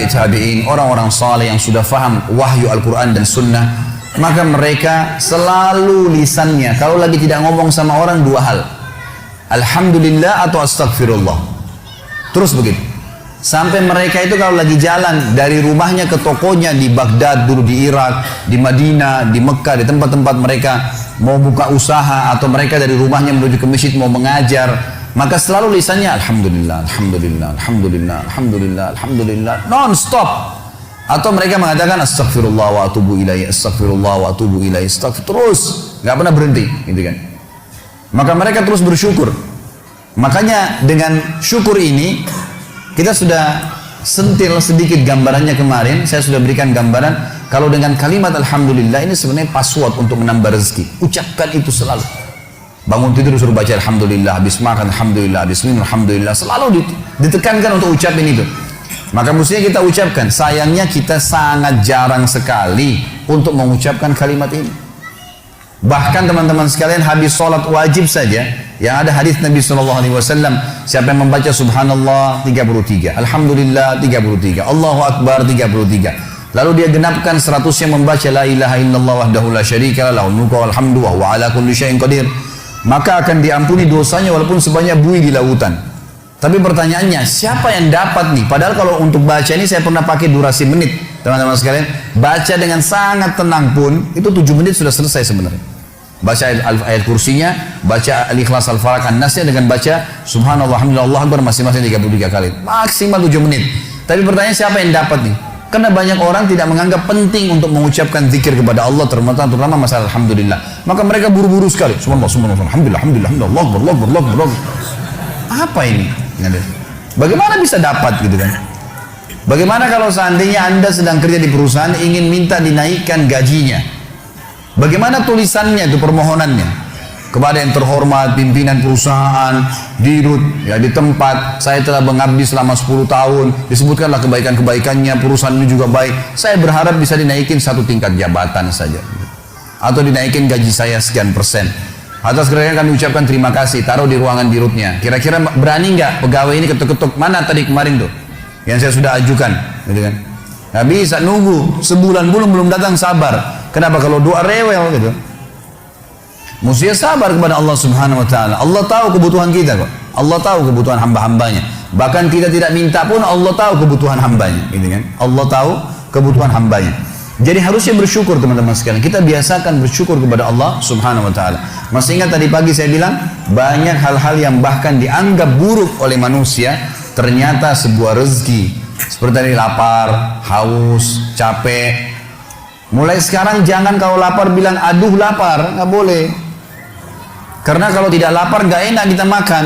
tabi'in, orang-orang saleh yang sudah faham wahyu Al-Quran dan Sunnah, maka mereka selalu lisannya kalau lagi tidak ngomong sama orang dua hal, alhamdulillah atau astagfirullah, terus begitu. Sampai mereka itu kalau lagi jalan dari rumahnya ke tokonya di Baghdad, dulu di Irak, di Madinah, di Mekah, di tempat-tempat mereka mau buka usaha, atau mereka dari rumahnya menuju ke masjid mau mengajar, maka selalu lisannya alhamdulillah, alhamdulillah, alhamdulillah, alhamdulillah, alhamdulillah, non-stop. Atau mereka mengatakan astagfirullah wa atubu ilaih, astagfirullah wa atubu ilaih, terus nggak pernah berhenti, gitu kan. Maka mereka terus bersyukur. Makanya dengan syukur ini kita sudah sentil sedikit gambarannya kemarin. Saya sudah berikan gambaran kalau dengan kalimat alhamdulillah ini sebenarnya password untuk menambah rezeki. Ucapkan itu selalu. Bangun tidur suruh baca alhamdulillah, habis makan alhamdulillah, habis minum alhamdulillah, selalu ditekankan untuk ucapin itu. Maka mestinya kita ucapkan. Sayangnya kita sangat jarang sekali untuk mengucapkan kalimat ini. Bahkan teman-teman sekalian, habis sholat wajib saja, yang ada hadis Nabi SAW, siapa yang membaca subhanallah 33, alhamdulillah 33, Allahu Akbar 33, lalu dia genapkan 100 yang membaca la ilaha illallah wahdahu la syarika lah, lahul mulku wal hamdu wa huwa ala kulli syai'in qadir, maka akan diampuni dosanya walaupun sebanyak buih di lautan. Tapi pertanyaannya, siapa yang dapat nih? Padahal kalau untuk baca ini saya pernah pakai durasi menit, teman-teman sekalian. Baca dengan sangat tenang pun itu 7 menit sudah selesai sebenarnya. Baca ayat kursinya, baca al-ikhlas al-falaq an-nasnya, dengan baca subhanallah alhamdulillah Allahu akbar masing-masing 33 kali, maksimal 7 menit. Tapi pertanyaan, siapa yang dapat nih? Karena banyak orang tidak menganggap penting untuk mengucapkan zikir kepada Allah, terutama masalah alhamdulillah. Maka mereka buru-buru sekali, subhanallah, subhanallah, alhamdulillah, alhamdulillah, Allahu akbar, Allahu akbar, Allahu akbar. Apa ini? Bagaimana bisa dapat gitu kan? Bagaimana kalau seandainya Anda sedang kerja di perusahaan ingin minta dinaikkan gajinya? Bagaimana tulisannya itu, permohonannya? Kepada yang terhormat pimpinan perusahaan, dirut ya di tempat saya telah mengabdi selama 10 tahun, disebutkanlah kebaikan-kebaikannya, perusahaan ini juga baik, saya berharap bisa dinaikin 1 tingkat jabatan saja, atau dinaikin gaji saya sekian persen. Atas kerjanya kami ucapkan terima kasih, taruh di ruangan dirutnya. Kira-kira berani nggak pegawai ini ketuk-ketuk, mana tadi kemarin tuh yang saya sudah ajukan, gitu kan? Nggak bisa nunggu sebulan belum datang, sabar. Kenapa? Kalau doa rewel gitu. Mesti sabar kepada Allah Subhanahu Wa Taala. Allah tahu kebutuhan kita kok. Allah tahu kebutuhan hamba-hambanya. Bahkan kita tidak minta pun Allah tahu kebutuhan hambanya, gitu kan? Allah tahu kebutuhan hambanya. Jadi harusnya bersyukur teman-teman sekalian. Kita biasakan bersyukur kepada Allah Subhanahu Wa Taala. Masih ingat tadi pagi saya bilang banyak hal-hal yang bahkan dianggap buruk oleh manusia ternyata sebuah rezeki. Seperti tadi lapar, haus, capek. Mulai sekarang jangan kalau lapar bilang aduh lapar, nggak boleh. Karena kalau tidak lapar nggak enak kita makan.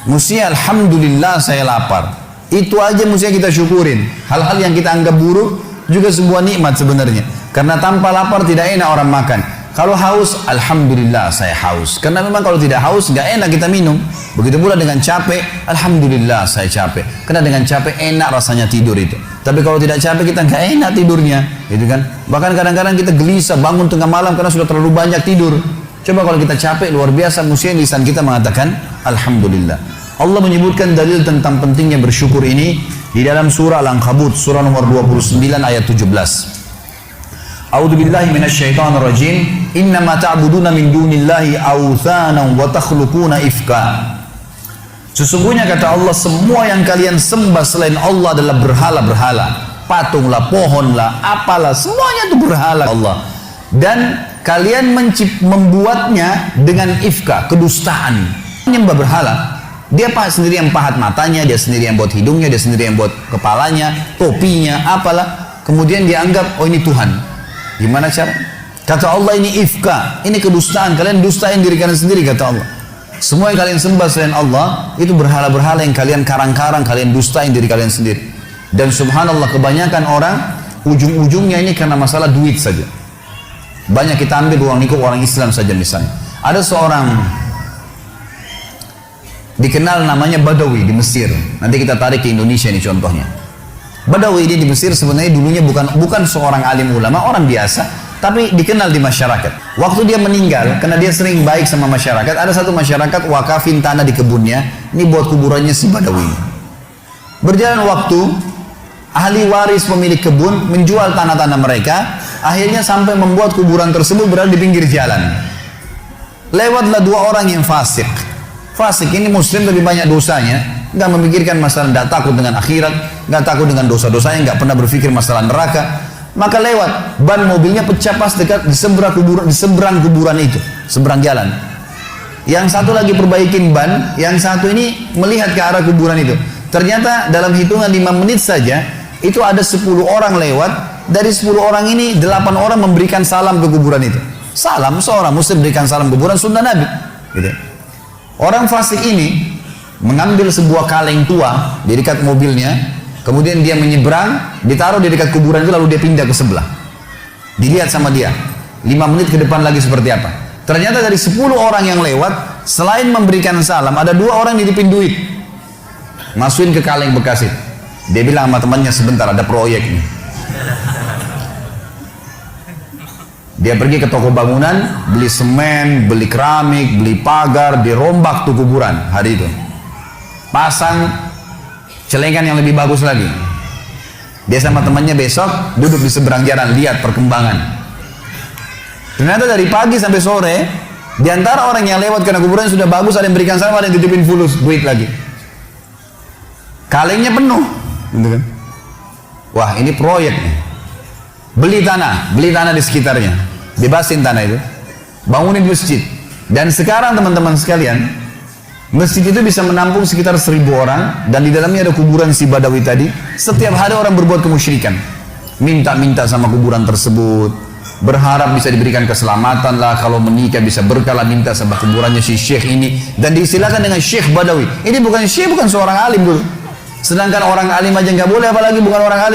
Mestinya alhamdulillah saya lapar. Itu aja mestinya kita syukurin. Hal-hal yang kita anggap buruk juga sebuah nikmat sebenarnya. Karena tanpa lapar tidak enak orang makan. Kalau haus, alhamdulillah saya haus. Karena memang kalau tidak haus nggak enak kita minum. Begitu pula dengan capek, alhamdulillah saya capek. Karena dengan capek enak rasanya tidur itu. Tapi kalau tidak capek kita nggak enak tidurnya, gitu kan? Bahkan kadang-kadang kita gelisah bangun tengah malam karena sudah terlalu banyak tidur. Coba kalau kita capek luar biasa, mestinya lisan kita mengatakan alhamdulillah. Allah menyebutkan dalil tentang pentingnya bersyukur ini di dalam surah Al-Ankabut, surah nomor 29 ayat 17. A'udzu billahi minasyaitonir rajim. Innama ta'buduna min dunillahi awthanan wa takhluquna ifka. Sesungguhnya kata Allah, semua yang kalian sembah selain Allah adalah berhala-berhala. Patunglah, pohonlah, apalah, semuanya itu berhala Allah. Dan kalian membuatnya dengan ifka, kedustaan. Menyembah berhala. Dia sendiri yang pahat matanya, dia sendiri yang buat hidungnya, dia sendiri yang buat kepalanya, topinya, apalah. Kemudian dianggap, oh ini Tuhan. Gimana cara? Kata Allah, ini ifka, ini kedustaan. Kalian dustain diri kalian sendiri, kata Allah. Semua yang kalian sembah selain Allah itu berhala-berhala yang kalian karang-karang, kalian dustain diri kalian sendiri. Dan subhanallah, kebanyakan orang ujung-ujungnya ini karena masalah duit saja. Banyak kita ambil ruang lingkup orang Islam saja misalnya. Ada seorang dikenal namanya Badawi di Mesir. Nanti kita tarik ke Indonesia ini contohnya. Badawi ini di Mesir sebenarnya dulunya bukan seorang alim ulama, orang biasa. Tapi dikenal di masyarakat. Waktu dia meninggal, karena dia sering baik sama masyarakat, ada satu masyarakat wakafin tanah di kebunnya, ini buat kuburannya si Badawi. Berjalan waktu, ahli waris pemilik kebun menjual tanah-tanah mereka, akhirnya sampai membuat kuburan tersebut berada di pinggir jalan. Lewatlah dua orang yang fasik. Fasik ini muslim lebih banyak dosanya, nggak memikirkan masalah, nggak takut dengan akhirat, nggak takut dengan dosa-dosanya, nggak pernah berpikir masalah neraka. Maka lewat, ban mobilnya pecah pas dekat di seberang kuburan itu, seberang jalan. Yang satu lagi perbaikin ban, yang satu ini melihat ke arah kuburan itu. Ternyata dalam hitungan 5 menit saja, itu ada 10 orang lewat. Dari 10 orang ini 8 orang memberikan salam ke kuburan itu. Salam, seorang muslim berikan salam ke kuburan, sunnah Nabi gitu. Orang fasik ini mengambil sebuah kaleng tua di dekat mobilnya, kemudian dia menyeberang, ditaruh di dekat kuburan itu, lalu dia pindah ke sebelah. Dilihat sama dia 5 menit ke depan lagi seperti apa. Ternyata dari 10 orang yang lewat, selain memberikan salam, ada 2 orang nitipin duit, masukin ke kaleng bekas itu. Dia bilang sama temannya, sebentar ada proyek nih. Dia pergi ke toko bangunan, beli semen, beli keramik, beli pagar, dirombak tuh kuburan hari itu. Pasang celengan yang lebih bagus lagi. Dia sama temannya besok duduk di seberang jalan, lihat perkembangan. Ternyata dari pagi sampai sore, di antara orang yang lewat karena kuburan sudah bagus, ada yang berikan salam, ada yang titipin fulus, duit lagi. Kalengnya penuh, gitu kan? Wah, ini proyek nih. Beli tanah di sekitarnya, bebasin tanah itu, bangunin masjid. Dan sekarang teman-teman sekalian, masjid itu bisa menampung sekitar 1000 orang, dan di dalamnya ada kuburan si Badawi tadi. Setiap hari orang berbuat kemusyrikan, minta-minta sama kuburan tersebut, berharap bisa diberikan keselamatan lah, kalau menikah bisa berkah lah, minta sama kuburannya si syekh ini, dan diistilahkan dengan Syekh Badawi. Ini bukan syekh, bukan seorang alim dulu. Sedangkan orang alim aja nggak boleh, apalagi bukan orang alim.